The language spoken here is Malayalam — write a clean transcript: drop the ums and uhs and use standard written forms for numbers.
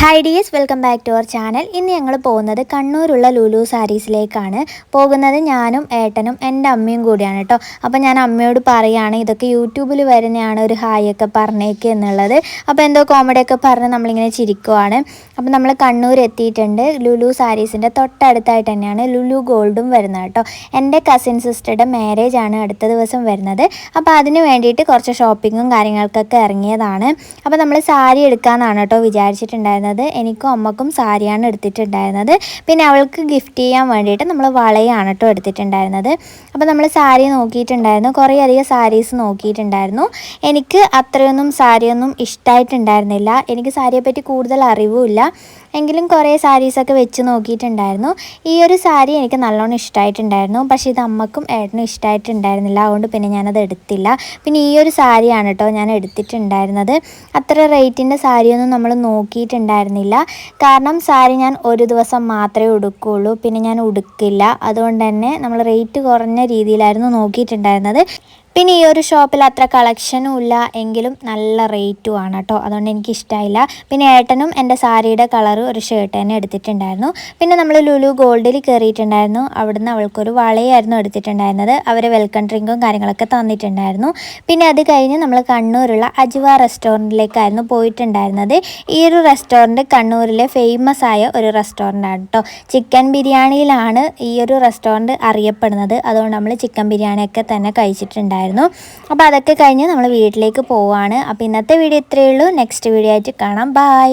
Hi dears, welcome back to our channel. ഇന്ന് ഞങ്ങൾ പോകുന്നത് കണ്ണൂരുള്ള ലുലു സാരീസിലേക്കാണ് പോകുന്നത്. ഞാനും ഏട്ടനും എൻ്റെ അമ്മയും കൂടിയാണ് കേട്ടോ. അപ്പോൾ ഞാൻ അമ്മയോട് പറയുകയാണ് ഇതൊക്കെ യൂട്യൂബിൽ വരുന്നതാണ്, ഒരു ഹായ് ഒക്കെ പറഞ്ഞേക്ക് എന്നുള്ളത്. അപ്പോൾ എന്തോ കോമഡിയൊക്കെ പറഞ്ഞ് നമ്മളിങ്ങനെ ചിരിക്കുവാണ്. അപ്പോൾ നമ്മൾ കണ്ണൂർ എത്തിയിട്ടുണ്ട്. ലുലു സാരീസിൻ്റെ തൊട്ടടുത്തായിട്ട് തന്നെയാണ് ലുലു ഗോൾഡും വരുന്നത് കേട്ടോ. എൻ്റെ കസിൻ സിസ്റ്ററുടെ മാരേജ് ആണ് അടുത്ത ദിവസം വരുന്നത്. അപ്പോൾ അതിന് വേണ്ടിയിട്ട് കുറച്ച് ഷോപ്പിങ്ങും കാര്യങ്ങൾക്കൊക്കെ ഇറങ്ങിയതാണ്. അപ്പോൾ നമ്മൾ സാരി എടുക്കാമെന്നാണ് കേട്ടോ വിചാരിച്ചിട്ടുണ്ടായിരുന്നത്. എനിക്കും അമ്മക്കും സാരിയാണ് എടുത്തിട്ടുണ്ടായിരുന്നത്. പിന്നെ അവൾക്ക് ഗിഫ്റ്റ് ചെയ്യാൻ വേണ്ടിയിട്ട് നമ്മൾ വളയാണ് കേട്ടോ എടുത്തിട്ടുണ്ടായിരുന്നത്. അപ്പോൾ നമ്മൾ സാരി നോക്കിയിട്ടുണ്ടായിരുന്നു, കുറേയധികം സാരീസ് നോക്കിയിട്ടുണ്ടായിരുന്നു. എനിക്ക് അത്രയൊന്നും സാരിയൊന്നും ഇഷ്ടമായിട്ടുണ്ടായിരുന്നില്ല. എനിക്ക് സാരിയെപ്പറ്റി കൂടുതൽ അറിവുമില്ല, എങ്കിലും കുറേ സാരീസൊക്കെ വെച്ച് നോക്കിയിട്ടുണ്ടായിരുന്നു. ഈ ഒരു സാരി എനിക്ക് നല്ലോണം ഇഷ്ടമായിട്ടുണ്ടായിരുന്നു, പക്ഷേ ഇത് അമ്മക്കും ഏട്ടനും ഇഷ്ടമായിട്ടുണ്ടായിരുന്നില്ല. അതുകൊണ്ട് പിന്നെ ഞാനത് എടുത്തില്ല. പിന്നെ ഈ ഒരു സാരിയാണ് കേട്ടോ ഞാൻ എടുത്തിട്ടുണ്ടായിരുന്നത്. അത്ര റേറ്റിൻ്റെ സാരിയൊന്നും നമ്മൾ നോക്കിയിട്ടുണ്ടായിരുന്നില്ല. കാരണം സാരി ഞാൻ ഒരു ദിവസം മാത്രമേ ഉടുക്കുകയുള്ളൂ, പിന്നെ ഞാൻ ഉടുക്കില്ല. അതുകൊണ്ട് തന്നെ നമ്മൾ റേറ്റ് കുറഞ്ഞ രീതിയിലായിരുന്നു നോക്കിയിട്ടുണ്ടായിരുന്നത്. പിന്നെ ഈ ഒരു ഷോപ്പിൽ അത്ര കളക്ഷനും ഇല്ല, എങ്കിലും നല്ല റേറ്റും ആണ് കേട്ടോ. അതുകൊണ്ട് എനിക്കിഷ്ടമായില്ല. പിന്നെ ഏട്ടനും എൻ്റെ സാരിയുടെ കളറ് ഒരു ഷർട്ട് തന്നെ എടുത്തിട്ടുണ്ടായിരുന്നു. പിന്നെ നമ്മൾ ലുലു ഗോൾഡിൽ കയറിയിട്ടുണ്ടായിരുന്നു. അവിടുന്ന് അവൾക്കൊരു വളയായിരുന്നു എടുത്തിട്ടുണ്ടായിരുന്നത്. അവർ വെൽക്കം ഡ്രിങ്കും കാര്യങ്ങളൊക്കെ തന്നിട്ടുണ്ടായിരുന്നു. പിന്നെ അത് കഴിഞ്ഞ് നമ്മൾ കണ്ണൂരുള്ള അജ്വ റെസ്റ്റോറൻറ്റിലേക്കായിരുന്നു പോയിട്ടുണ്ടായിരുന്നത്. ഈ ഒരു റെസ്റ്റോറൻറ്റ് കണ്ണൂരിലെ ഫേമസ് ആയ ഒരു റെസ്റ്റോറൻ്റാണ് കേട്ടോ. ചിക്കൻ ബിരിയാണിയിലാണ് ഈ ഒരു റെസ്റ്റോറൻറ്റ് അറിയപ്പെടുന്നത്. അതുകൊണ്ട് നമ്മൾ ചിക്കൻ ബിരിയാണിയൊക്കെ തന്നെ കഴിച്ചിട്ടുണ്ടായിരുന്നു. അപ്പോൾ അതൊക്കെ കഴിഞ്ഞ് നമ്മൾ വീട്ടിലേക്ക് പോവുകയാണ്. അപ്പോൾ ഇന്നത്തെ വീഡിയോ ഇത്രയേ ഉള്ളൂ. നെക്സ്റ്റ് വീഡിയോ ആയിട്ട് കാണാം. ബൈ.